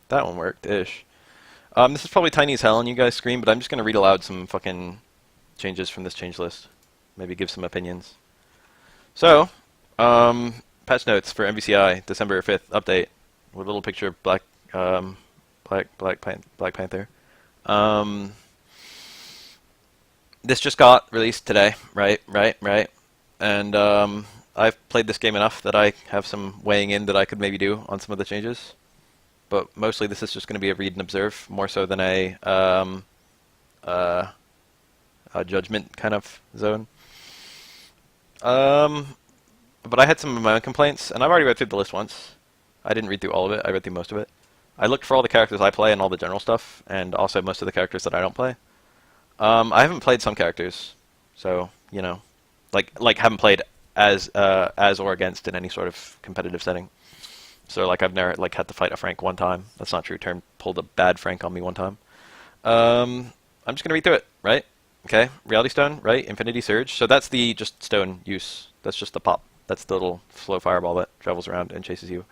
That one worked-ish. This is probably tiny as hell on you guys' screen, but I'm just going to read aloud some fucking changes from this change list. Maybe give some opinions. So, patch notes for MVCI, December 5th update, with a little picture of Black Panther. This just got released today, right? And I've played this game enough that I have some weighing in that I could maybe do on some of the changes. But mostly this is just going to be a read and observe, more so than a judgment kind of zone. But I had some of my own complaints, and I've already read through the list once. I didn't read through all of it, I read through most of it. I looked for all the characters I play and all the general stuff, and also most of the characters that I don't play. I haven't played some characters, so, you know, like haven't played as or against in any sort of competitive setting. So like I've never like had to fight a Frank one time. That's not true. Term pulled a bad Frank on me one time. I'm just gonna read through it, right? Okay, Reality Stone, right? Infinity Surge. So that's the just stone use. That's just the pop. That's the little slow fireball that travels around and chases you.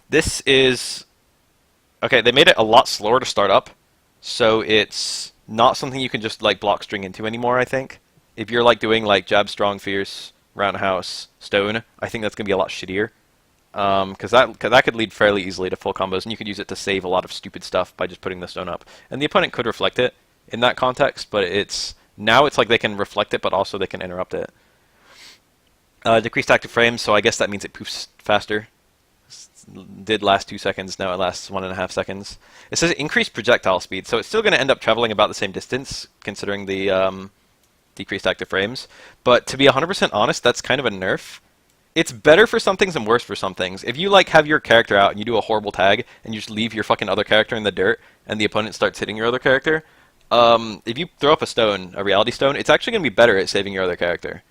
This is okay. They made it a lot slower to start up, so it's not something you can just like block string into anymore. I think if you're like doing like jab, strong, fierce, roundhouse, stone, I think that's gonna be a lot shittier. Because that could lead fairly easily to full combos, and you could use it to save a lot of stupid stuff by just putting the stone up. And the opponent could reflect it in that context, but now it's like they can reflect it, but also they can interrupt it. Decreased active frames, so I guess that means it poofs faster. Did last 2 seconds, now it lasts 1.5 seconds. It says increased projectile speed, so it's still going to end up traveling about the same distance, considering the decreased active frames. But to be 100% honest, that's kind of a nerf. It's better for some things and worse for some things. If you like have your character out and you do a horrible tag and you just leave your fucking other character in the dirt and the opponent starts hitting your other character, if you throw up a stone, a reality stone, it's actually going to be better at saving your other character.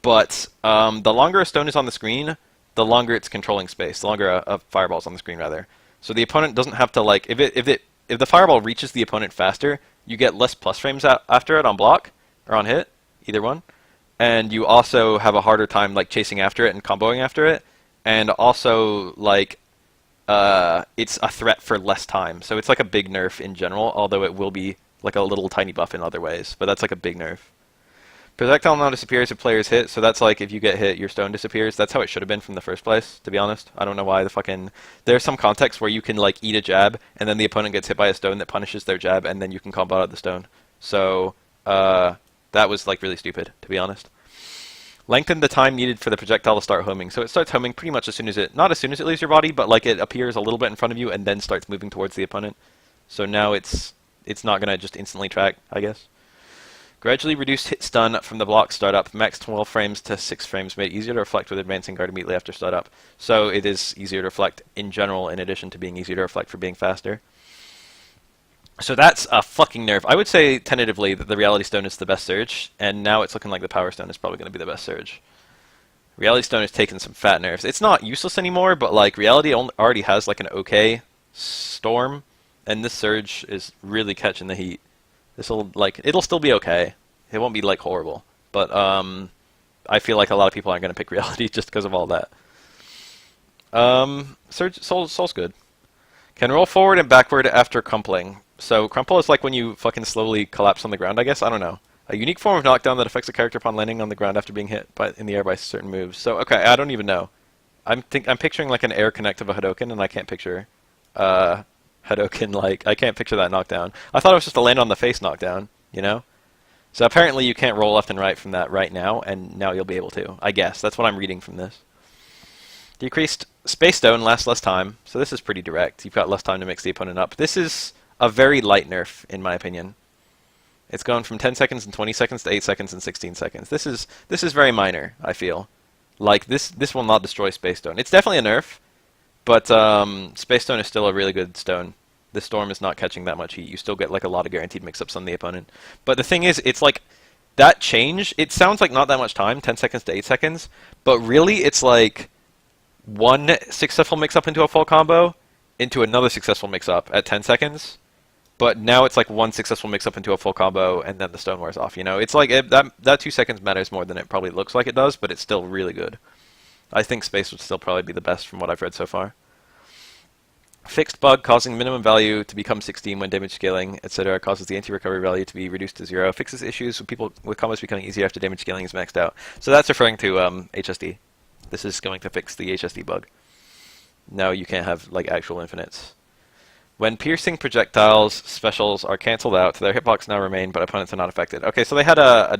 But the longer a stone is on the screen, the longer it's controlling space, the longer a fireball's on the screen rather. So the opponent doesn't have to like if the fireball reaches the opponent faster, you get less plus frames after it on block or on hit, either one. And you also have a harder time like chasing after it and comboing after it, and also like it's a threat for less time. So it's like a big nerf in general, although it will be like a little tiny buff in other ways. But that's like a big nerf. Projectile now disappears if players hit, so that's like if you get hit, your stone disappears. That's how it should have been from the first place, to be honest. I don't know why there's some context where you can like eat a jab, and then the opponent gets hit by a stone that punishes their jab, and then you can combo out the stone. So that was like really stupid, to be honest. Lengthen the time needed for the projectile to start homing. So it starts homing pretty much not as soon as it leaves your body, but like it appears a little bit in front of you and then starts moving towards the opponent. So now it's not going to just instantly track, I guess. Gradually reduced hit stun from the block startup. Max 12 frames to 6 frames made it easier to reflect with advancing guard immediately after startup. So it is easier to reflect in general, in addition to being easier to reflect for being faster. So that's a fucking nerf. I would say tentatively that the Reality Stone is the best surge, and now it's looking like the Power Stone is probably going to be the best surge. Reality Stone has taken some fat nerfs. It's not useless anymore, but like Reality already has like an okay storm, and this surge is really catching the heat. It'll still be okay. It won't be like horrible, but I feel like a lot of people aren't going to pick Reality just because of all that. Soul's good. Can roll forward and backward after crumpling. So crumple is like when you fucking slowly collapse on the ground, I guess. I don't know. A unique form of knockdown that affects a character upon landing on the ground after being hit in the air by certain moves. So okay, I don't even know. I'm picturing like an air connect of a Hadoken, and I can't picture Hadoken like I can't picture that knockdown. I thought it was just a land on the face knockdown, you know. So apparently you can't roll left and right from that right now, and now you'll be able to. I guess that's what I'm reading from this. Decreased Space Stone lasts less time, so this is pretty direct. You've got less time to mix the opponent up. This is a very light nerf, in my opinion. It's going from 10 seconds and 20 seconds to 8 seconds and 16 seconds. This is very minor, I feel. Like, this will not destroy Space Stone. It's definitely a nerf, but Space Stone is still a really good stone. The Storm is not catching that much heat. You still get like a lot of guaranteed mix-ups on the opponent. But the thing is, it's like, that change, it sounds like not that much time, 10 seconds to 8 seconds, but really it's like one successful mix-up into a full combo into another successful mix-up at 10 seconds. But now it's like one successful mix-up into a full combo, and then the stone wears off, you know? It's like, that 2 seconds matters more than it probably looks like it does, but it's still really good. I think Space would still probably be the best from what I've read so far. Fixed bug causing minimum value to become 16 when damage scaling, etc. Causes the anti-recovery value to be reduced to 0. Fixes issues with people with combos becoming easier after damage scaling is maxed out. So that's referring to HSD. This is going to fix the HSD bug. Now you can't have like actual infinites. When piercing projectiles specials are cancelled out, their hitbox now remain, but opponents are not affected. Okay, so they had a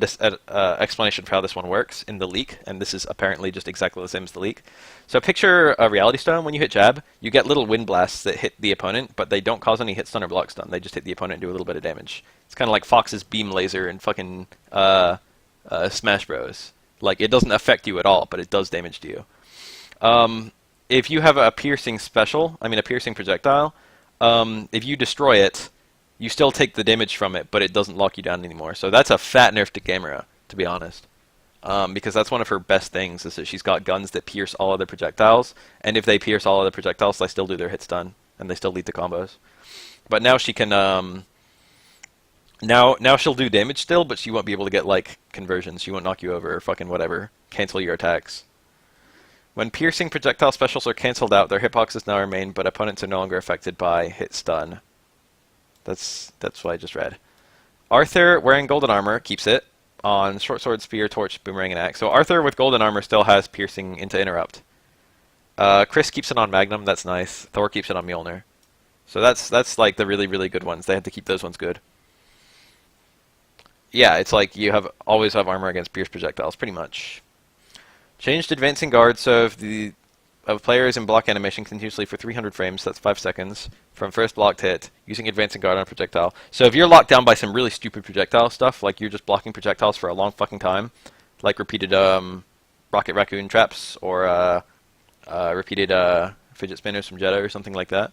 explanation for how this one works in the leak, and this is apparently just exactly the same as the leak. So picture a Reality Stone. When you hit jab, you get little wind blasts that hit the opponent, but they don't cause any hit stun or block stun. They just hit the opponent and do a little bit of damage. It's kind of like Fox's beam laser in fucking Smash Bros. Like, it doesn't affect you at all, but it does damage to you. If you have a piercing special, a piercing projectile, if you destroy it, you still take the damage from it, but it doesn't lock you down anymore. So that's a fat nerf to Gamera, to be honest. Because that's one of her best things, is that she's got guns that pierce all other projectiles, and if they pierce all other projectiles, they still do their hit stun, and they still lead to combos. But now she can, now she'll do damage still, but she won't be able to get, like, conversions. She won't knock you over or fucking whatever. Cancel your attacks. When piercing projectile specials are cancelled out, their hitboxes now remain, but opponents are no longer affected by hit stun. That's what I just read. Arthur, wearing golden armor, keeps it on short sword, spear, torch, boomerang, and axe. So Arthur with golden armor still has piercing into interrupt. Chris keeps it on Magnum. That's nice. Thor keeps it on Mjolnir. So that's like the really, really good ones. They have to keep those ones good. Yeah, it's like you always have armor against pierced projectiles, pretty much. Changed advancing guard, so if the player is in block animation continuously for 300 frames, that's 5 seconds, from first blocked hit, using advancing guard on a projectile. So if you're locked down by some really stupid projectile stuff, like you're just blocking projectiles for a long fucking time, like repeated rocket raccoon traps, or repeated fidget spinners from Jetta or something like that,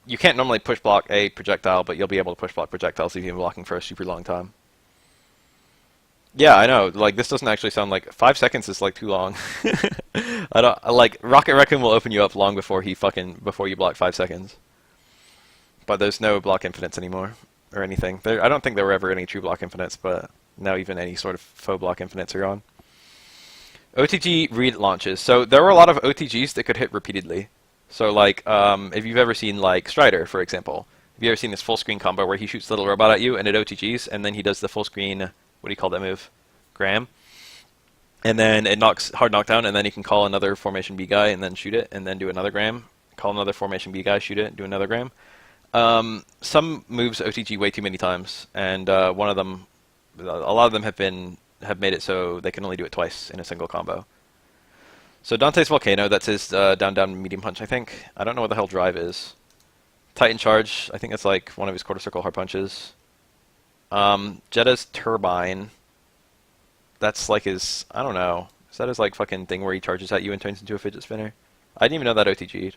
you can't normally push block a projectile, but you'll be able to push block projectiles if you've been blocking for a super long time. Yeah, I know. Like, this doesn't actually sound like 5 seconds is like too long. I don't like Rocket Raccoon will open you up long before before you block 5 seconds. But there's no block infinites anymore or anything. I don't think there were ever any true block infinites, but now even any sort of faux block infinites are gone. OTG read launches. So there were a lot of OTGs that could hit repeatedly. So like if you've ever seen like Strider, for example, have you ever seen this full screen combo where he shoots the little robot at you and it OTGs, and then he does the full screen, what do you call that move? Graham. And then it knocks hard knockdown, and then you can call another formation B guy and then shoot it, and then do another Graham. Call another formation B guy, shoot it, do another Graham. Some moves OTG way too many times, and one of them, a lot of them have made it so they can only do it twice in a single combo. So Dante's Volcano, that's his down medium punch, I think. I don't know what the hell drive is. Titan Charge, I think that's like one of his quarter circle hard punches. Jetta's Turbine, that's like his, I don't know, is that his like fucking thing where he charges at you and turns into a fidget spinner? I didn't even know that OTG'd.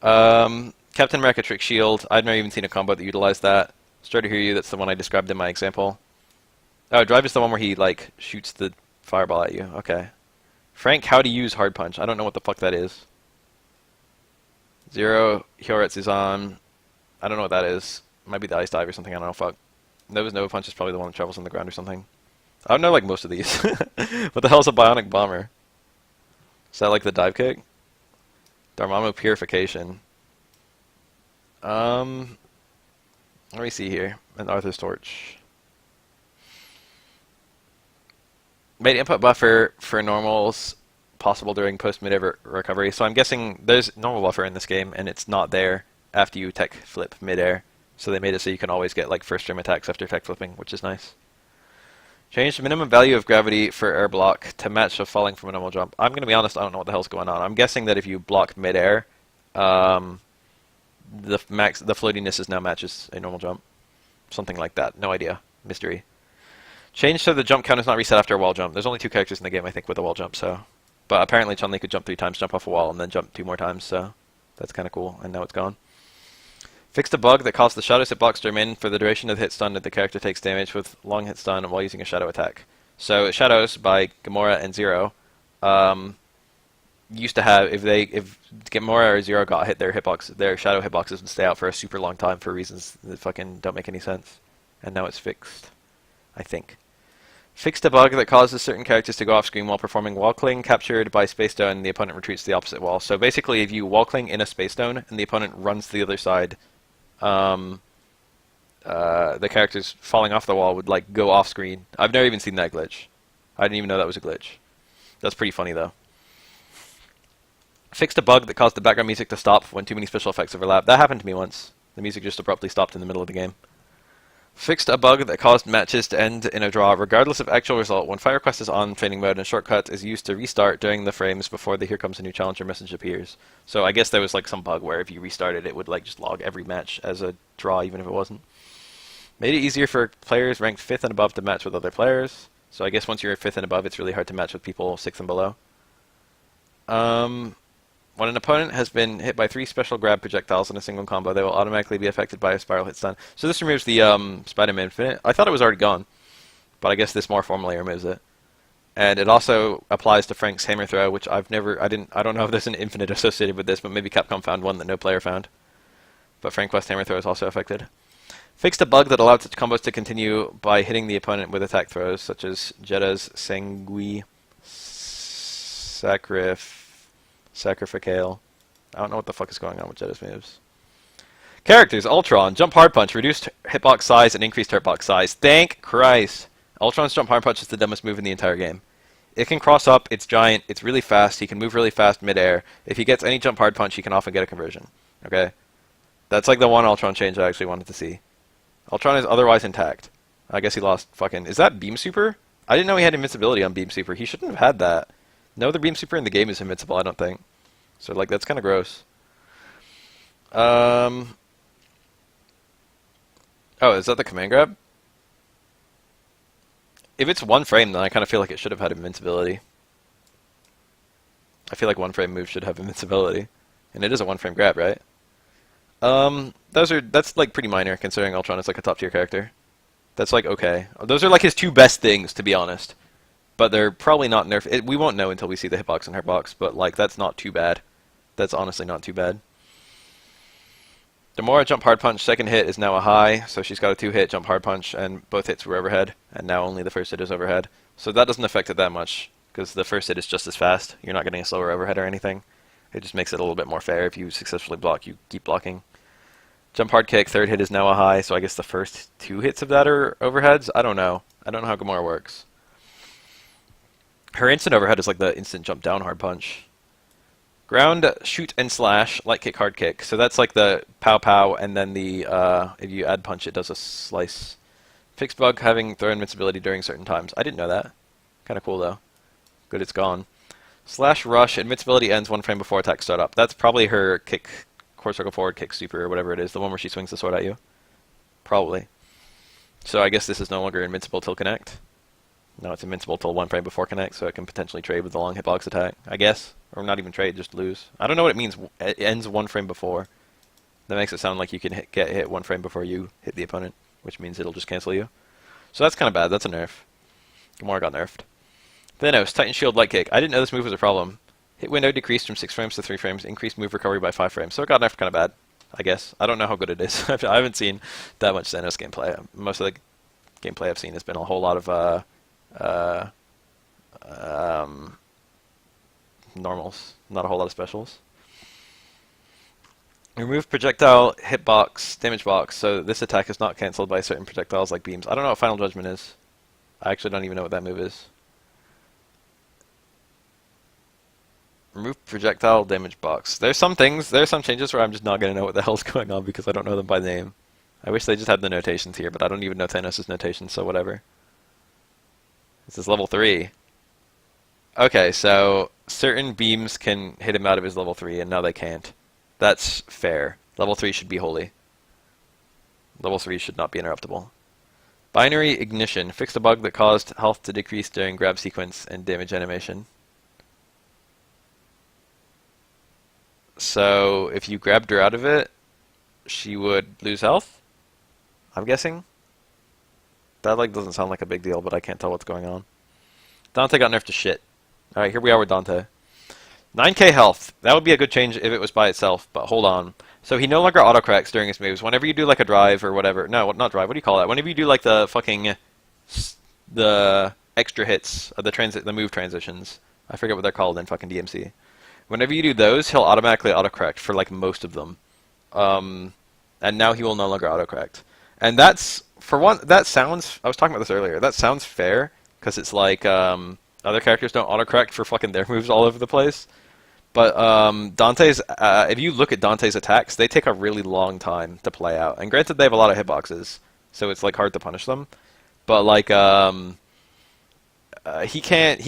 Captain America Trick Shield, I've never even seen a combo that utilized that. Start to Hear You, that's the one I described in my example. Oh, Drive is the one where he like shoots the fireball at you. Okay. Frank, how to use hard punch. I don't know what the fuck that is. Zero, Hyoratsuzan, I don't know what that is. Might be the Ice Dive or something, I don't know, fuck. Nova's Nova Punch is probably the one that travels on the ground or something. I don't know like most of these. What the hell is a Bionic Bomber? Is that like the dive kick? Dormammu Purification. Let me see here. And Arthur's Torch. Made input buffer for normals possible during post-mid-air recovery. So I'm guessing there's normal buffer in this game, and it's not there after you tech flip mid-air. So they made it so you can always get like first stream attacks after tech flipping, which is nice. Changed the minimum value of gravity for air block to match a falling from a normal jump. I'm going to be honest, I don't know what the hell's going on. I'm guessing that if you block mid-air, the floatiness is now matches a normal jump. Something like that. No idea. Mystery. Changed so the jump count is not reset after a wall jump. There's only 2 characters in the game, I think, with a wall jump, so. But apparently Chun-Li could jump 3 times, jump off a wall, and then jump 2 more times, so that's kind of cool, and now it's gone. Fixed a bug that caused the shadows hit blocks to remain for the duration of the hit stun that the character takes damage with long hit stun while using a shadow attack. So Shadows by Gamora and Zero used to have, if Gamora or Zero got hit, their shadow hitboxes would stay out for a super long time for reasons that fucking don't make any sense. And now it's fixed, I think. Fixed a bug that causes certain characters to go off screen while performing wall cling. Captured by space stone, the opponent retreats to the opposite wall. So basically, if you wall cling in a space stone and the opponent runs to the other side, the characters falling off the wall would like go off screen. I've never even seen that glitch. I didn't even know that was a glitch. That's pretty funny though. Fixed a bug that caused the background music to stop when too many special effects overlap. That happened to me once. The music just abruptly stopped in the middle of the game. Fixed a bug that caused matches to end in a draw regardless of actual result. When Fire Quest is on training mode and shortcut is used to restart during the frames before the here comes a new challenger message appears. So I guess there was like some bug where if you restarted it would like just log every match as a draw even if it wasn't. Made it easier for players ranked 5th and above to match with other players. So I guess once you're 5th and above it's really hard to match with people 6th and below. When an opponent has been hit by 3 special grab projectiles in a single combo, they will automatically be affected by a spiral hit stun. So this removes the Spider-Man Infinite. I thought it was already gone, but I guess this more formally removes it. And it also applies to Frank's hammer throw, which I don't know if there's an infinite associated with this, but maybe Capcom found one that no player found. But Frank Quest hammer throw is also affected. Fixed a bug that allowed such combos to continue by hitting the opponent with attack throws, such as Jetta's Sangui Sacrificale. I don't know what the fuck is going on with Jetta's moves. Characters, Ultron, Jump Hard Punch, reduced hitbox size and increased hurtbox size. Thank Christ. Ultron's Jump Hard Punch is the dumbest move in the entire game. It can cross up, it's giant, it's really fast, he can move really fast mid-air. If he gets any Jump Hard Punch, he can often get a conversion. Okay? That's like the one Ultron change I actually wanted to see. Ultron is otherwise intact. I guess he lost fucking... Is that Beam Super? I didn't know he had invincibility on Beam Super. He shouldn't have had that. No other Beam Super in the game is invincible, I don't think. So, like, that's kind of gross. Oh, is that the command grab? If it's one frame, then I kind of feel like it should have had invincibility. I feel like one frame moves should have invincibility. And it is a one frame grab, right? That's like pretty minor considering Ultron is like a top tier character. That's like okay. Those are like his 2 best things, to be honest. But they're probably not nerfed. We won't know until we see the hitbox and hurtbox, but like that's not too bad. That's honestly not too bad. Demora Jump Hard Punch, second hit is now a high, so she's got a 2-hit Jump Hard Punch, and both hits were overhead, and now only the first hit is overhead. So that doesn't affect it that much, because the first hit is just as fast. You're not getting a slower overhead or anything. It just makes it a little bit more fair. If you successfully block, you keep blocking. Jump Hard Kick, third hit is now a high, so I guess the first 2 hits of that are overheads? I don't know. I don't know how Gamora works. Her instant overhead is like the instant jump down hard punch. Ground, shoot, and slash, light kick, hard kick. So that's like the pow pow, and then the, if you add punch, it does a slice. Fixed bug having throw invincibility during certain times. I didn't know that. Kind of cool though. Good it's gone. Slash rush, invincibility ends 1 frame before attack startup. That's probably her kick, quarter circle forward, kick super, or whatever it is. The one where she swings the sword at you. Probably. So I guess this is no longer invincible till connect. No, it's invincible till 1 frame before connect, so it can potentially trade with the long hitbox attack, I guess. Or not even trade, just lose. I don't know what it means. It ends 1 frame before. That makes it sound like you can get hit 1 frame before you hit the opponent, which means it'll just cancel you. So that's kind of bad. That's a nerf. Gamora got nerfed. Thanos, Titan Shield, Light Kick. I didn't know this move was a problem. Hit window decreased from 6 frames to 3 frames. Increased move recovery by 5 frames. So it got nerfed kind of bad, I guess. I don't know how good it is. I haven't seen that much Thanos gameplay. Most of the gameplay I've seen has been a whole lot of normals, not a whole lot of specials. Remove projectile hitbox, damage box, so this attack is not cancelled by certain projectiles like beams. I don't know what Final Judgment is. I actually don't even know what that move is. Remove projectile damage box. There's some changes where I'm just not going to know what the hell's going on because I don't know them by name. I wish they just had the notations here, but I don't even know Thanos' notations, so whatever. This is level 3. Okay, so certain beams can hit him out of his level 3, and now they can't. That's fair. Level 3 should be holy. Level 3 should not be interruptible. Binary Ignition. Fixed a bug that caused health to decrease during grab sequence and damage animation. So, if you grabbed her out of it, she would lose health? I'm guessing? That like doesn't sound like a big deal, but I can't tell what's going on. Dante got nerfed to shit. Alright, here we are with Dante. 9k health. That would be a good change if it was by itself, but hold on. So he no longer auto-corrects during his moves. Whenever you do like a drive or whatever. No, not drive. What do you call that? Whenever you do like the fucking... the extra hits, the move transitions. I forget what they're called in fucking DMC. Whenever you do those, he'll automatically autocorrect for like most of them. And now he will no longer autocorrect. And that's, for one, that sounds, I was talking about this earlier, that sounds fair, because it's like, other characters don't autocorrect for fucking their moves all over the place. But Dante's, if you look at Dante's attacks, they take a really long time to play out. And granted, they have a lot of hitboxes, so it's like hard to punish them. But like, he can't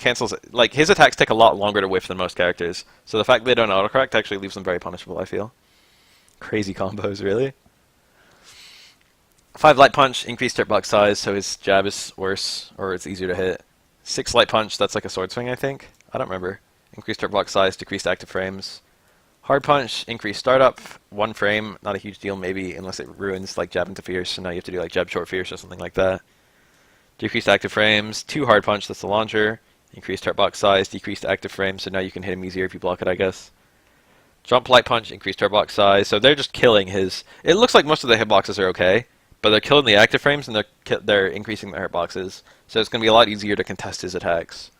cancel, like, his attacks take a lot longer to whiff than most characters. So the fact they don't autocorrect actually leaves them very punishable, I feel. Crazy combos, really. 5 light punch, increased hit box size, so his jab is worse, or it's easier to hit. 6 light punch, that's like a sword swing, I think. I don't remember. Increased hit box size, decreased active frames. Hard punch, increased startup, 1 frame, not a huge deal maybe, unless it ruins like jab into fierce, so now you have to do like jab short fierce or something like that. Decreased active frames, 2 hard punch, that's the launcher. Increased hit box size, decreased active frames, so now you can hit him easier if you block it, I guess. Jump light punch, increased hitbox size, so they're just killing his... It looks like most of the hitboxes are okay, but they're killing the active frames and they're increasing their hitboxes, so it's going to be a lot easier to contest his attacks.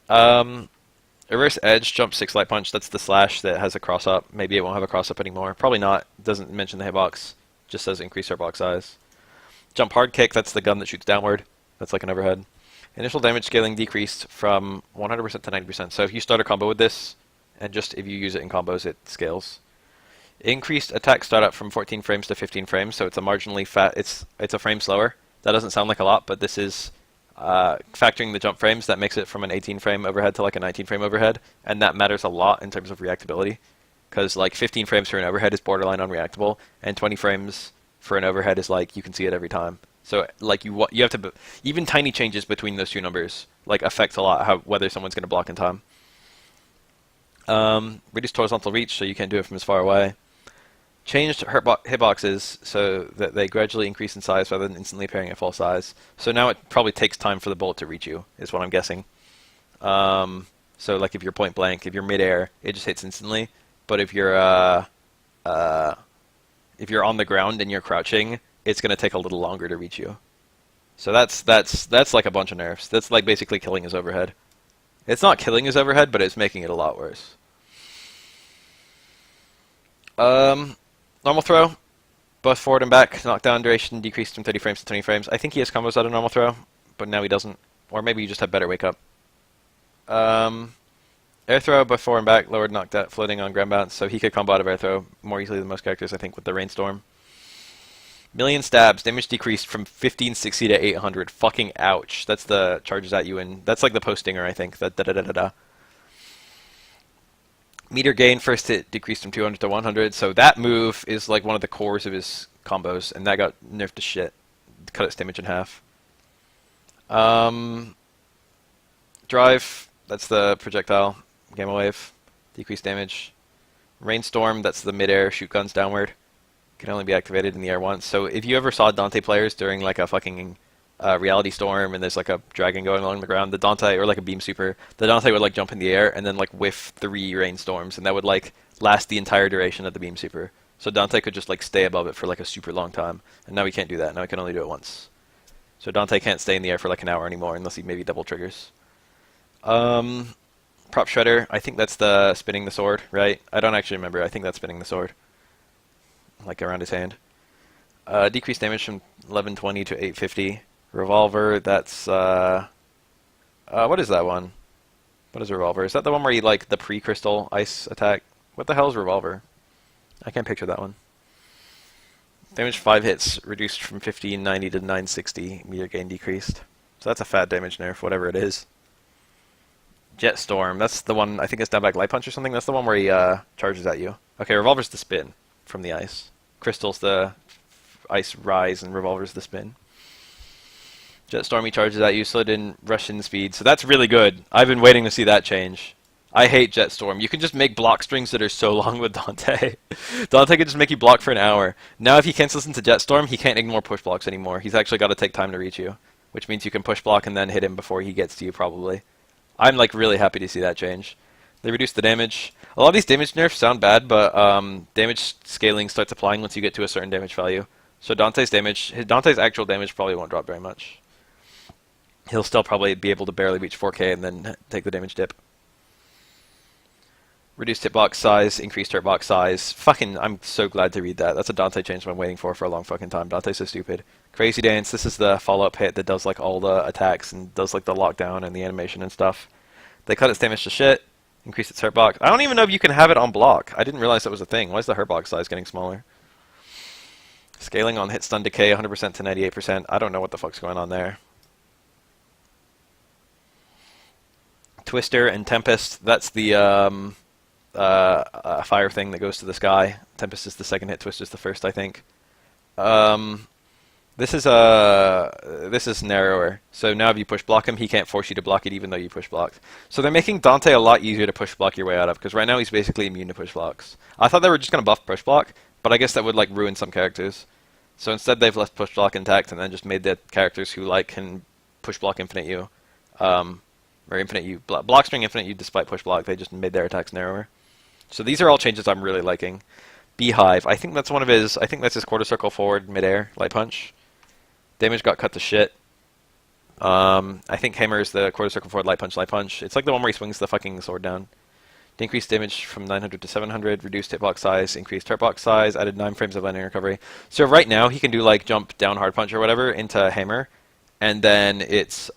Reverse edge, jump 6 light punch, that's the slash that has a cross up. Maybe it won't have a cross up anymore. Probably not. Doesn't mention the hitbox, just says increase hitbox size. Jump hard kick, that's the gun that shoots downward. That's like an overhead. Initial damage scaling decreased from 100% to 90%, so if you start a combo with this, and just if you use it in combos, it scales. Increased attack startup from 14 frames to 15 frames, so it's a marginally it's a frame slower. That doesn't sound like a lot, but this is factoring the jump frames. That makes it from an 18 frame overhead to like a 19 frame overhead, and that matters a lot in terms of reactability, because like 15 frames for an overhead is borderline unreactable, and 20 frames for an overhead is like you can see it every time. So like you have to even tiny changes between those two numbers like affect a lot whether someone's going to block in time. Reduced horizontal reach, so you can't do it from as far away. Changed hitboxes so that they gradually increase in size rather than instantly appearing at full size. So now it probably takes time for the bullet to reach you, is what I'm guessing. So like if you're point blank, if you're midair, it just hits instantly. But if you're on the ground and you're crouching, it's going to take a little longer to reach you. So that's like a bunch of nerfs. That's like basically killing his overhead. It's not killing his overhead, but it's making it a lot worse. Normal throw, both forward and back. Knockdown duration decreased from 30 frames to 20 frames. I think he has combos out of normal throw, but now he doesn't. Or maybe you just have better wake up. Air throw, both forward and back, lowered knockdown, floating on ground bounce, so he could combo out of air throw more easily than most characters, I think, with the rainstorm. Million stabs, damage decreased from 1560 to 800. Fucking ouch. That's the charges at you, and that's like the post stinger, I think. That da da da da da. Meter gain, first hit decreased from 200 to 100, so that move is like one of the cores of his combos, and that got nerfed to shit. Cut its damage in half. Drive, that's the projectile. Gamma wave, decreased damage. Rainstorm, that's the midair, shoot guns downward. Can only be activated in the air once. So if you ever saw Dante players during like a fucking reality storm and there's like a dragon going along the ground, the Dante, or like a beam super, the Dante would like jump in the air and then like whiff 3 rainstorms, and that would like last the entire duration of the beam super. So Dante could just like stay above it for like a super long time, and now he can't do that. Now he can only do it once. So Dante can't stay in the air for like an hour anymore unless he maybe double triggers. Prop shredder, I think that's the spinning the sword, right? I don't actually remember. I think that's spinning the sword, like around his hand. Decreased damage from 1120 to 850. Revolver, that's what is that one? What is Revolver? Is that the one where you like the pre-crystal ice attack? What the hell is Revolver? I can't picture that one. Damage 5 hits reduced from 1590 to 960. Meter gain decreased. So that's a fat damage nerf, whatever it is. Jet Storm, that's the one, I think it's down back light punch or something. That's the one where he charges at you. Okay, Revolver's the spin from the ice. Crystal's the ice rise, and Revolver's the spin. Jet Storm, he charges at you, slid in Russian speed. So that's really good. I've been waiting to see that change. I hate Jet Storm. You can just make block strings that are so long with Dante. Dante can just make you block for an hour. Now if he cancels into Jet Storm, he can't ignore push blocks anymore. He's actually got to take time to reach you, which means you can push block and then hit him before he gets to you, probably. I'm like really happy to see that change. They reduced the damage. A lot of these damage nerfs sound bad, but damage scaling starts applying once you get to a certain damage value. So Dante's actual damage probably won't drop very much. He'll still probably be able to barely reach 4K and then take the damage dip. Reduced hitbox size, increased hurtbox size. Fucking, I'm so glad to read that. That's a Dante change I've been waiting for a long fucking time. Dante's so stupid. Crazy Dance, this is the follow-up hit that does like all the attacks and does like the lockdown and the animation and stuff. They cut its damage to shit, increased its hurtbox. I don't even know if you can have it on block. I didn't realize that was a thing. Why is the hurtbox size getting smaller? Scaling on hit stun decay 100% to 98%. I don't know what the fuck's going on there. Twister and Tempest, that's the fire thing that goes to the sky. Tempest is the second hit, Twister's the first, I think. This is narrower. So now if you push block him, he can't force you to block it even though you push blocked. So they're making Dante a lot easier to push block your way out of, because right now he's basically immune to push blocks. I thought they were just going to buff push block, but I guess that would like ruin some characters. So instead they've left push block intact and then just made the characters who like can push block infinite you. Or infinite you, block string infinite you despite push block, they just made their attacks narrower. So these are all changes I'm really liking. Beehive, I think that's his quarter circle forward midair, light punch. Damage got cut to shit. I think Hammer is the quarter circle forward light punch. It's like the one where he swings the fucking sword down. Increased damage from 900 to 700, reduced hitbox size, increased hurtbox size, added 9 frames of landing recovery. So right now he can do like jump down hard punch or whatever into Hammer, and then it's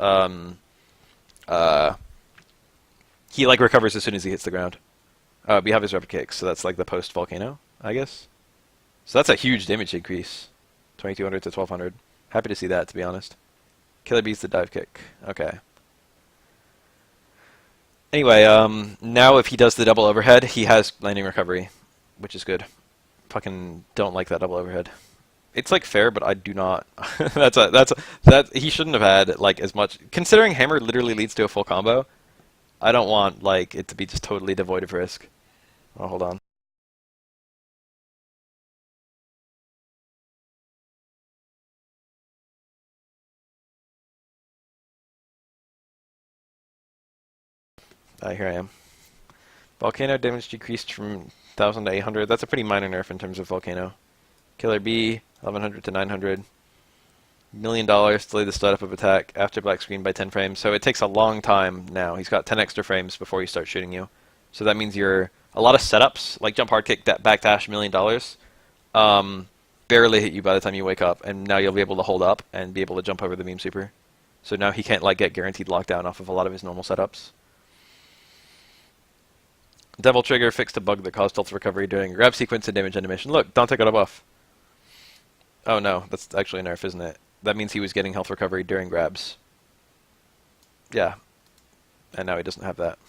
he like recovers as soon as he hits the ground. Beehive is rapid kicks, so that's like the post volcano, I guess. So that's a huge damage increase, 2200 to 1200. Happy to see that, to be honest. Killer Bee's the dive kick. Okay. Anyway, now if he does the double overhead, he has landing recovery, which is good. Fucking don't like that double overhead. It's like fair, but I do not. That he shouldn't have had like as much. Considering Hammer literally leads to a full combo, I don't want like it to be just totally devoid of risk. Oh, hold on. Here I am. Volcano damage decreased from 1000 to 800. That's a pretty minor nerf in terms of Volcano. Killer Bee, 1100 to 900. $1 million, delay the startup of attack after black screen by 10 frames. So it takes a long time now. He's got 10 extra frames before he starts shooting you. So that means you're a lot of setups, like jump hard kick, backdash, $1 million, barely hit you by the time you wake up. And now you'll be able to hold up and be able to jump over the meme super. So now he can't like get guaranteed lockdown off of a lot of his normal setups. Devil Trigger fixed a bug that caused health recovery during grab sequence and damage animation. Look, Dante got a buff. Oh no, that's actually a nerf, isn't it? That means he was getting health recovery during grabs. Yeah. And now he doesn't have that.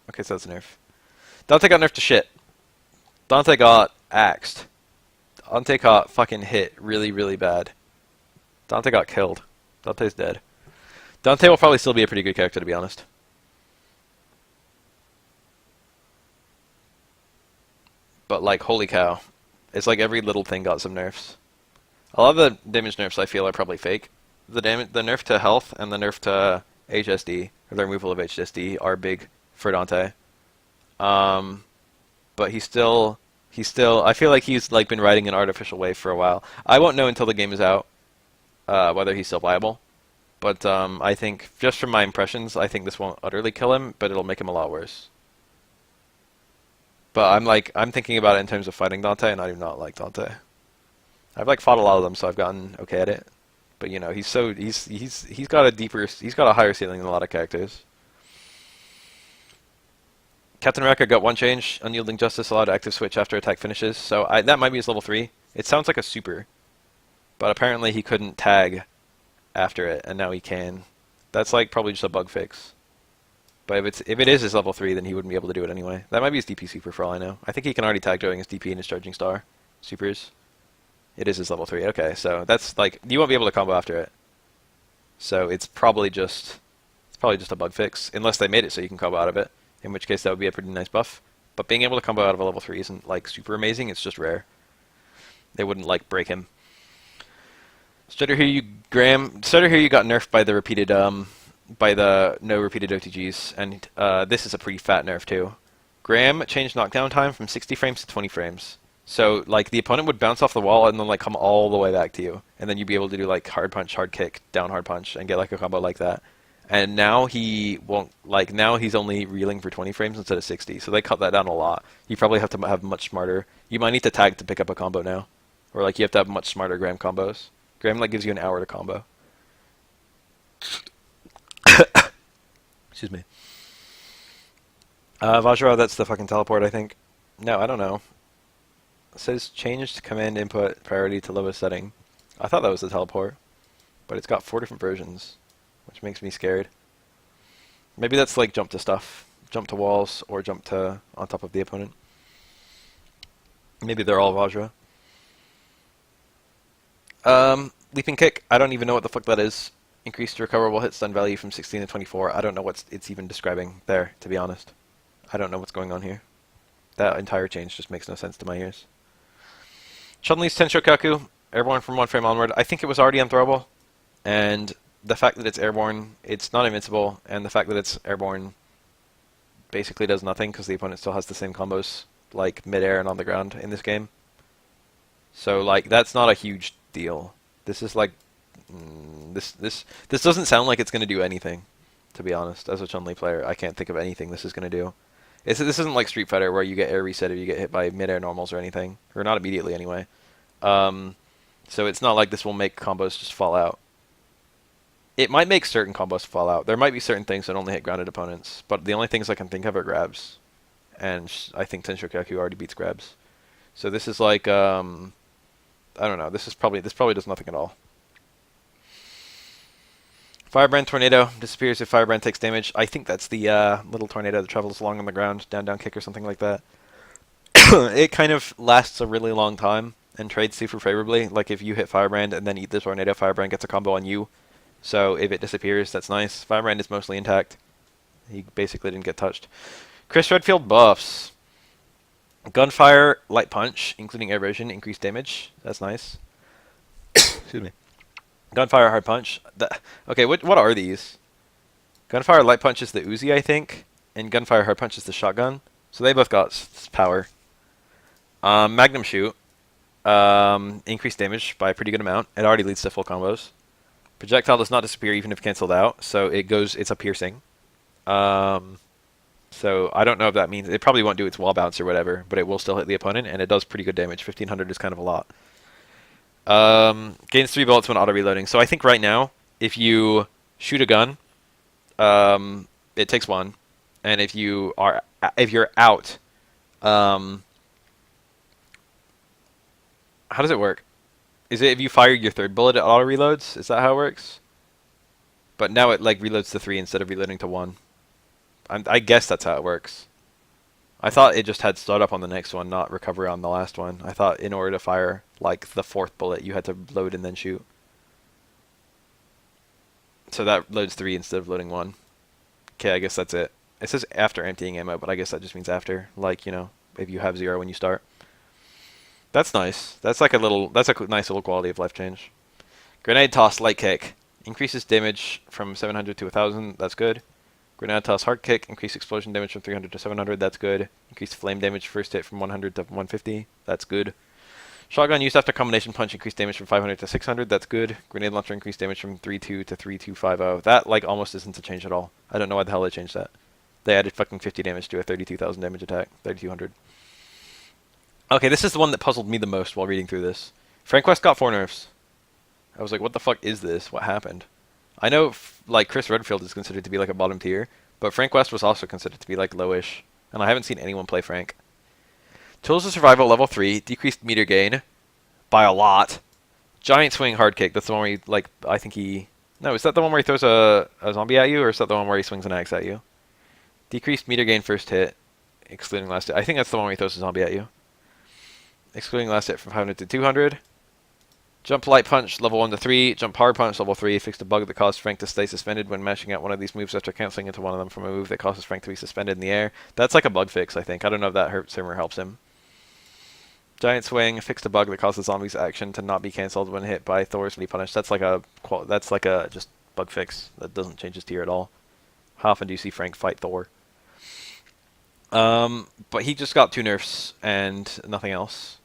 Okay, so that's a nerf. Dante got nerfed to shit. Dante got axed. Dante got fucking hit really, really bad. Dante got killed. Dante's dead. Dante will probably still be a pretty good character, to be honest. But like, holy cow. It's like every little thing got some nerfs. A lot of the damage nerfs I feel are probably fake. The nerf to health and the nerf to HSD, or the removal of HSD, are big for Dante. But he's still, I feel like he's like been riding an artificial wave for a while. I won't know until the game is out, whether he's still viable. But I think, just from my impressions, I think this won't utterly kill him, but it'll make him a lot worse. But I'm thinking about it in terms of fighting Dante, and I do not like Dante. I've like fought a lot of them, so I've gotten okay at it. But you know, he's got a higher ceiling than a lot of characters. Captain America got one change, Unyielding Justice allowed active switch after attack finishes, so that might be his level 3. It sounds like a super, but apparently he couldn't tag after it, and now he can. That's like probably just a bug fix. But if it is his level 3, then he wouldn't be able to do it anyway. That might be his DP super for all I know. I think he can already tag during his DP and his Charging Star supers. It is his level 3. Okay, so that's like, you won't be able to combo after it. So it's probably just a bug fix, unless they made it so you can combo out of it. In which case that would be a pretty nice buff. But being able to combo out of a level 3 isn't like super amazing, it's just rare. They wouldn't like break him. Stutter here you got nerfed by the repeated by the no repeated OTGs, and this is a pretty fat nerf too. Graham changed knockdown time from 60 frames to 20 frames. So like the opponent would bounce off the wall and then like come all the way back to you, and then you'd be able to do like hard punch, hard kick, down hard punch, and get like a combo like that. And now he won't like now he's only reeling for 20 frames instead of 60, so they cut that down a lot. You probably have to have much smarter. You might need to tag to pick up a combo now, or like you have to have much smarter Graham combos. Graham like gives you an hour to combo. Excuse me. Vajra, that's the fucking teleport, I think. No, I don't know. It says changed command input priority to lowest setting. I thought that was the teleport, but it's got 4 different versions, which makes me scared. Maybe that's like jump to stuff, jump to walls, or jump to on top of the opponent. Maybe they're all Vajra. Leaping kick. I don't even know what the fuck that is. Increased recoverable hit stun value from 16 to 24. I don't know what it's even describing there, to be honest. I don't know what's going on here. That entire change just makes no sense to my ears. Chun-Li's Tenshokaku, airborne from 1 frame onward. I think it was already unthrowable, and the fact that it's airborne, it's not invincible, and the fact that it's airborne basically does nothing because the opponent still has the same combos, like mid-air and on the ground in this game. So like that's not a huge deal. This is like this doesn't sound like it's going to do anything, to be honest. As a Chun-Li player, I can't think of anything this is going to do. This isn't like Street Fighter where you get air reset if you get hit by mid-air normals or anything, or not immediately anyway. So it's not like this will make combos just fall out. It might make certain combos fall out. There might be certain things that only hit grounded opponents, but the only things I can think of are grabs, and I think Tenshokaku already beats grabs. So this is like I don't know. This probably does nothing at all. Firebrand Tornado disappears if Firebrand takes damage. I think that's the little tornado that travels along on the ground, down kick or something like that. It kind of lasts a really long time and trades super favorably. Like if you hit Firebrand and then eat the tornado, Firebrand gets a combo on you. So if it disappears, that's nice. Firebrand is mostly intact. He basically didn't get touched. Chris Redfield buffs. Gunfire, Light Punch, including air version, increased damage. That's nice. Excuse me. Gunfire, Hard Punch. Okay, what are these? Gunfire, Light Punch is the Uzi, I think, and Gunfire, Hard Punch is the shotgun. So they both got power. Magnum Shoot. Increased damage by a pretty good amount. It already leads to full combos. Projectile does not disappear even if cancelled out, so it's a piercing. So I don't know if that means it probably won't do its wall bounce or whatever, but it will still hit the opponent, and it does pretty good damage. 1500 is kind of a lot. Gains 3 bullets when auto reloading. So I think right now, if you shoot a gun, it takes 1, and if you're out, how does it work? Is it if you fire your 3rd bullet, it auto reloads? Is that how it works? But now it like reloads to 3 instead of reloading to 1. I guess that's how it works. I thought it just had start up on the next one, not recovery on the last one. I thought in order to fire like the 4th bullet, you had to load and then shoot. So that loads 3 instead of loading 1. Okay, I guess that's it. It says after emptying ammo, but I guess that just means after. Like, you know, if you have 0 when you start. That's nice. That's a nice little quality of life change. Grenade Toss, Light Kick. Increases damage from 700 to 1000. That's good. Grenade Toss, Hard Kick. Increase explosion damage from 300 to 700. That's good. Increase flame damage first hit from 100 to 150. That's good. Shotgun used after combination punch. Increased damage from 500 to 600. That's good. Grenade Launcher increased damage from 3.2 to 3.250. That like almost isn't a change at all. I don't know why the hell they changed that. They added fucking 50 damage to a 32,000 damage attack. 3,200. Okay, this is the one that puzzled me the most while reading through this. Frank West got 4 nerfs. I was like, what the fuck is this? What happened? I know, like, Chris Redfield is considered to be like a bottom tier, but Frank West was also considered to be like lowish, and I haven't seen anyone play Frank. Tools of Survival level 3, decreased meter gain by a lot. Giant Swing Hard Kick, that's the one where he, like, I think he... No, is that the one where he throws a zombie at you, or is that the one where he swings an axe at you? Decreased meter gain first hit, excluding last hit. I think that's the one where he throws a zombie at you. Excluding last hit from 500 to 200. Jump Light Punch, level 1 to 3. Jump Hard Punch, level 3. Fixed a bug that caused Frank to stay suspended when mashing out one of these moves after canceling into one of them from a move that causes Frank to be suspended in the air. That's like a bug fix, I think. I don't know if that hurts him or helps him. Giant Swing, fixed a bug that causes zombies' action to not be cancelled when hit by Thor's Be Punished. That's like a just bug fix. That doesn't change his tier at all. How often do you see Frank fight Thor? But he just got 2 nerfs and nothing else.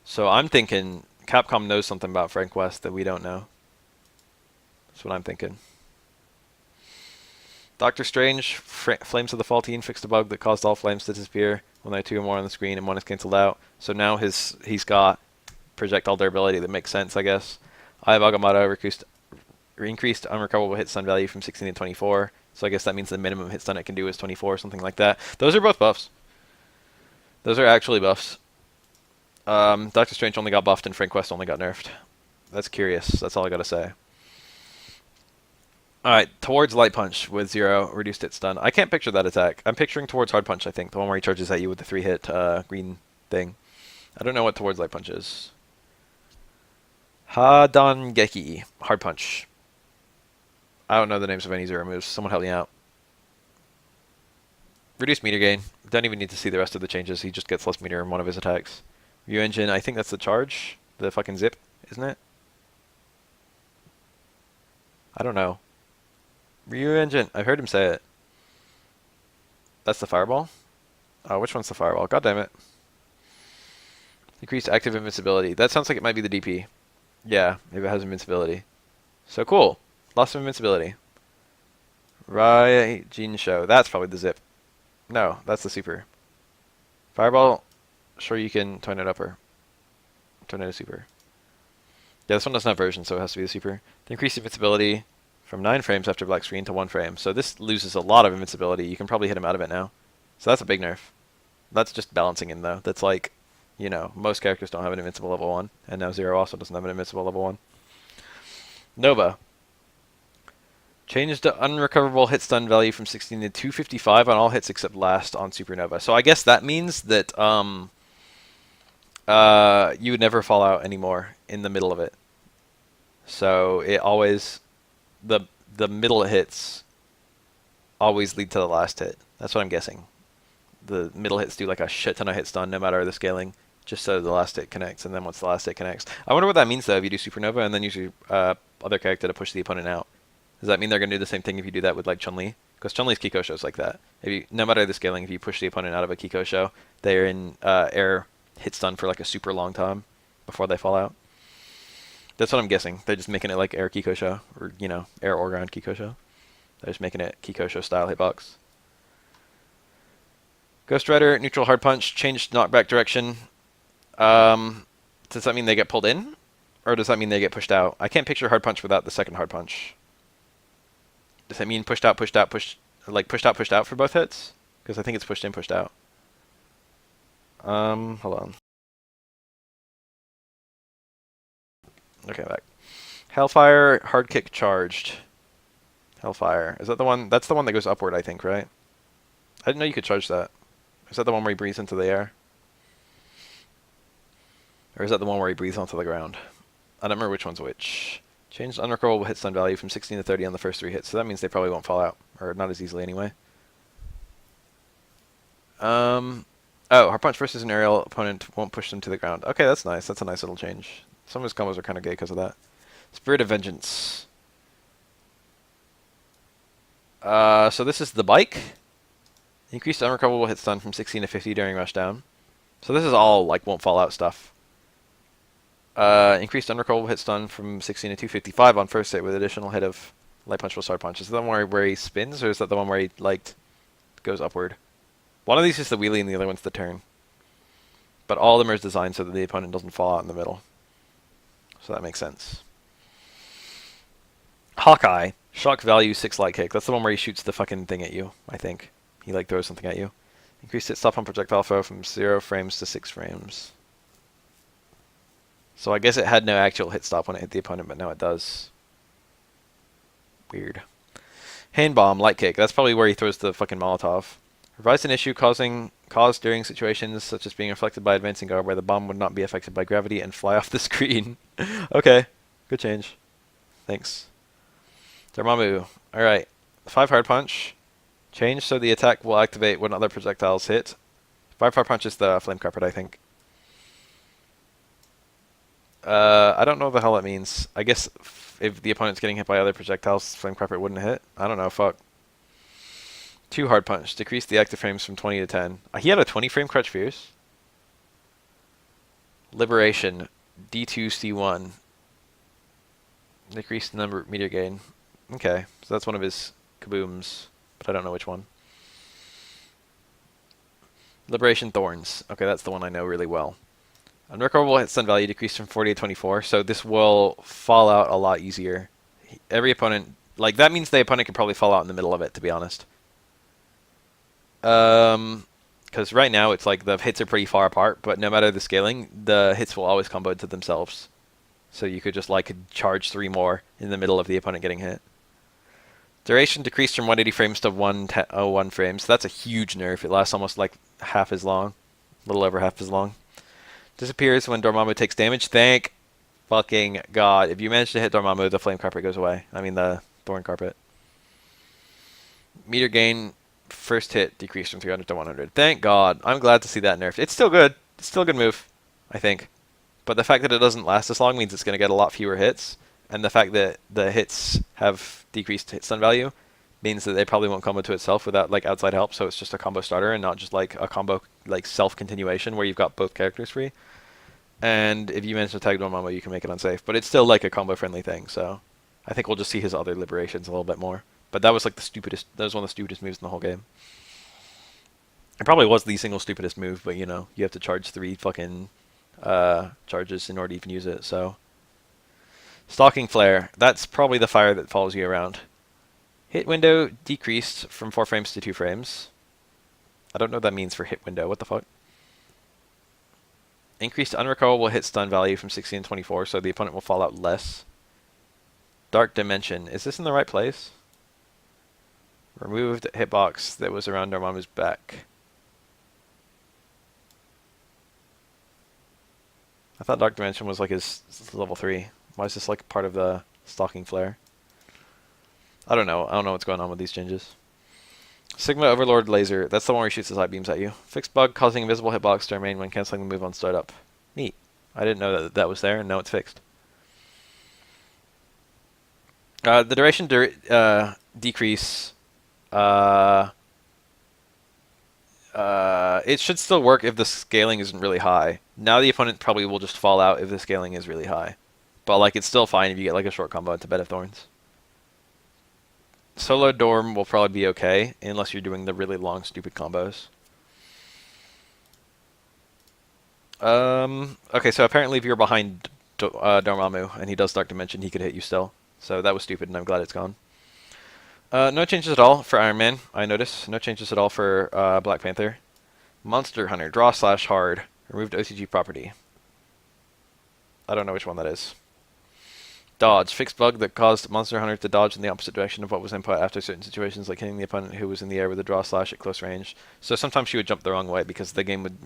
So I'm thinking Capcom knows something about Frank West that we don't know. That's what I'm thinking. Doctor Strange, Flames of the Faultine fixed a bug that caused all flames to disappear when there are two or more on the screen and one is cancelled out. So now he's got projectile durability that makes sense, I guess. I have Agamotto increased unrecoverable hit stun value from 16 to 24. So I guess that means the minimum hit stun it can do is 24 or something like that. Those are both buffs. Those are actually buffs. Doctor Strange only got buffed and Frank West only got nerfed. That's curious. That's all I gotta say. Alright, towards Light Punch with 0, reduced hit stun. I can't picture that attack. I'm picturing towards Hard Punch, I think. The one where he charges at you with the 3-hit green thing. I don't know what towards Light Punch is. Hadangeki, Hard Punch. I don't know the names of any 0 moves. Someone help me out. Reduced meter gain. Don't even need to see the rest of the changes. He just gets less meter in one of his attacks. View Engine, I think that's the charge. The fucking zip, isn't it? I don't know. Ryu Engine. I've heard him say it. That's the fireball? Oh, which one's the fireball? God damn it. Increased active invincibility. That sounds like it might be the DP. Yeah, maybe it has invincibility. So cool. Loss of invincibility. Right, Gene Show. That's probably the zip. No, that's the super. Fireball. Sure, you can turn it upper. Turn it to super. Yeah, this one doesn't have version, so it has to be the super. The increased invincibility from 9 frames after black screen to 1 frame. So this loses a lot of invincibility. You can probably hit him out of it now. So that's a big nerf. That's just balancing in, though. That's like, you know, most characters don't have an invincible level 1. And now 0 also doesn't have an invincible level 1. Nova. Changed the unrecoverable hit stun value from 16 to 255 on all hits except last on Supernova. So I guess that means that you would never fall out anymore in the middle of it. So it always... The middle hits always lead to the last hit. That's what I'm guessing. The middle hits do like a shit ton of hit stun no matter the scaling, just so the last hit connects, and then once the last hit connects. I wonder what that means though if you do Supernova and then use your other character to push the opponent out. Does that mean they're going to do the same thing if you do that with like Chun-Li? Because Chun-Li's Kiko shows like that. If you, no matter the scaling, if you push the opponent out of a Kiko show, they're in air hit stun for like a super long time before they fall out. That's what I'm guessing. They're just making it like Air Kiko Show, or, you know, Air or Ground Kiko Show. They're just making it Kiko Show style hitbox. Ghost Rider, neutral hard punch, changed knockback direction. Does that mean they get pulled in? Or does that mean they get pushed out? I can't picture hard punch without the second hard punch. Does that mean pushed out, pushed out, pushed out for both hits? Because I think it's pushed in, pushed out. Hold on. Okay, back. Hellfire, hard kick charged. Hellfire. Is that the one? That's the one that goes upward, I think, right? I didn't know you could charge that. Is that the one where he breathes into the air? Or is that the one where he breathes onto the ground? I don't remember which one's which. Changed unrecoverable hit stun value from 16 to 30 on the first 3 hits, so that means they probably won't fall out. Or not as easily anyway. Oh, hard punch versus an aerial opponent won't push them to the ground. Okay, that's nice. That's a nice little change. Some of his combos are kind of gay because of that. Spirit of Vengeance. So this is the bike. Increased unrecoverable hit stun from 16 to 50 during rushdown. So this is all like won't fall out stuff. Increased unrecoverable hit stun from 16 to 255 on first hit with additional hit of light punch plus hard punch. Is that the one where he spins, or is that the one where he like goes upward? One of these is the wheelie and the other one's the turn. But all of them are designed so that the opponent doesn't fall out in the middle. So that makes sense. Hawkeye. Shock value 6 light kick. That's the one where he shoots the fucking thing at you, I think. He like throws something at you. Increased hit stop on projectile flow from 0 frames to 6 frames. So I guess it had no actual hit stop when it hit the opponent, but now it does. Weird. Hand bomb, light kick. That's probably where he throws the fucking Molotov. Revised an issue caused during situations such as being affected by advancing guard where the bomb would not be affected by gravity and fly off the screen. Okay, good change. Thanks. Dormammu. Alright. 5 hard punch. Change so the attack will activate when other projectiles hit. 5 hard punch is the flame carpet, I think. I don't know what the hell that means. I guess if the opponent's getting hit by other projectiles, flame carpet wouldn't hit. I don't know, fuck. 2 hard punch. Decrease the active frames from 20 to 10. He had a 20 frame Crutch Fierce. Liberation, D2C1. Decrease the number meter gain. Okay, so that's one of his kabooms, but I don't know which one. Liberation Thorns. Okay, that's the one I know really well. Unrecoverable hit stun value decreased from 40 to 24, so this will fall out a lot easier. Every opponent, like, that means the opponent can probably fall out in the middle of it, to be honest. Because right now it's like the hits are pretty far apart, but no matter the scaling, the hits will always combo to themselves. So you could just like charge 3 more in the middle of the opponent getting hit. Duration decreased from 180 frames to 101 frames. That's a huge nerf. It lasts almost like half as long. A little over half as long. Disappears when Dormammu takes damage. Thank fucking God. If you manage to hit Dormammu, the flame carpet goes away. I mean the thorn carpet. Meter gain, first hit decreased from 300 to 100. Thank God. I'm glad to see that nerf. It's still good. It's still a good move, I think. But the fact that it doesn't last as long means it's going to get a lot fewer hits. And the fact that the hits have decreased hit stun value means that they probably won't combo to itself without like outside help. So it's just a combo starter and not just like a combo like self-continuation where you've got both characters free. And if you manage to tag Dormammu, you can make it unsafe. But it's still like a combo-friendly thing. So I think we'll just see his other liberations a little bit more. But that was like the stupidest. That was one of the stupidest moves in the whole game. It probably was the single stupidest move, but you know, you have to charge 3 fucking charges in order to even use it. So Stalking Flare, that's probably the fire that follows you around. Hit window decreased from 4 frames to 2 frames. I don't know what that means for hit window. What the fuck? Increased unrecoverable hit stun value from 16 to 24, so the opponent will fall out less. Dark Dimension. Is this in the right place? Removed hitbox that was around Dormammu's back. I thought Dark Dimension was like his level 3. Why is this like part of the Stalking Flare? I don't know. I don't know what's going on with these changes. Sigma Overlord Laser. That's the one where he shoots his light beams at you. Fixed bug causing invisible hitbox to remain when canceling the move on startup. Neat. I didn't know that was there, and now it's fixed. The duration decrease. It should still work if the scaling isn't really high. Now the opponent probably will just fall out if the scaling is really high. But like it's still fine if you get like a short combo into Bed of Thorns. Solo Dorm will probably be okay, unless you're doing the really long, stupid combos. Okay, so apparently if you're behind Dormammu, and he does Dark Dimension, he could hit you still. So that was stupid, and I'm glad it's gone. No changes at all for Iron Man, I notice. No changes at all for Black Panther. Monster Hunter, draw/hard. Removed OCG property. I don't know which one that is. Dodge. Fixed bug that caused Monster Hunter to dodge in the opposite direction of what was input after certain situations, like hitting the opponent who was in the air with a draw/ at close range. So sometimes she would jump the wrong way because the game would...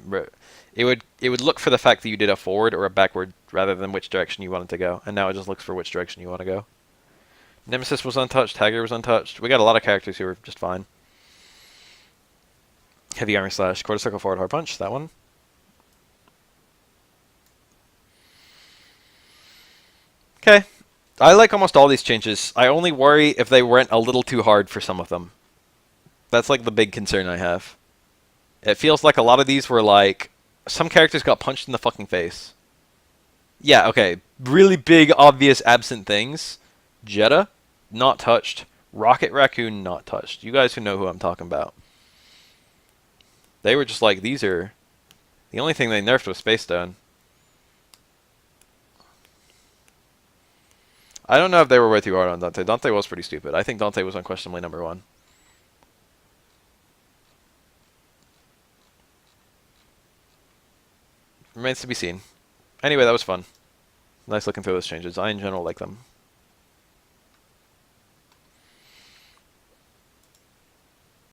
It would look for the fact that you did a forward or a backward rather than which direction you wanted to go. And now it just looks for which direction you want to go. Nemesis was untouched. Hager was untouched. We got a lot of characters who were just fine. Heavy Armor Slash. Quarter Circle Forward Hard Punch. That one. Okay. I like almost all these changes. I only worry if they went a little too hard for some of them. That's like the big concern I have. It feels like a lot of these were like... Some characters got punched in the fucking face. Yeah, okay. Really big, obvious, absent things. Jeddah, not touched. Rocket Raccoon, not touched. You guys who know who I'm talking about. They were just like, these are... The only thing they nerfed was Space Stone. I don't know if they were way too hard on Dante. Dante was pretty stupid. I think Dante was unquestionably number 1. Remains to be seen. Anyway, that was fun. Nice looking through those changes. I, in general, like them.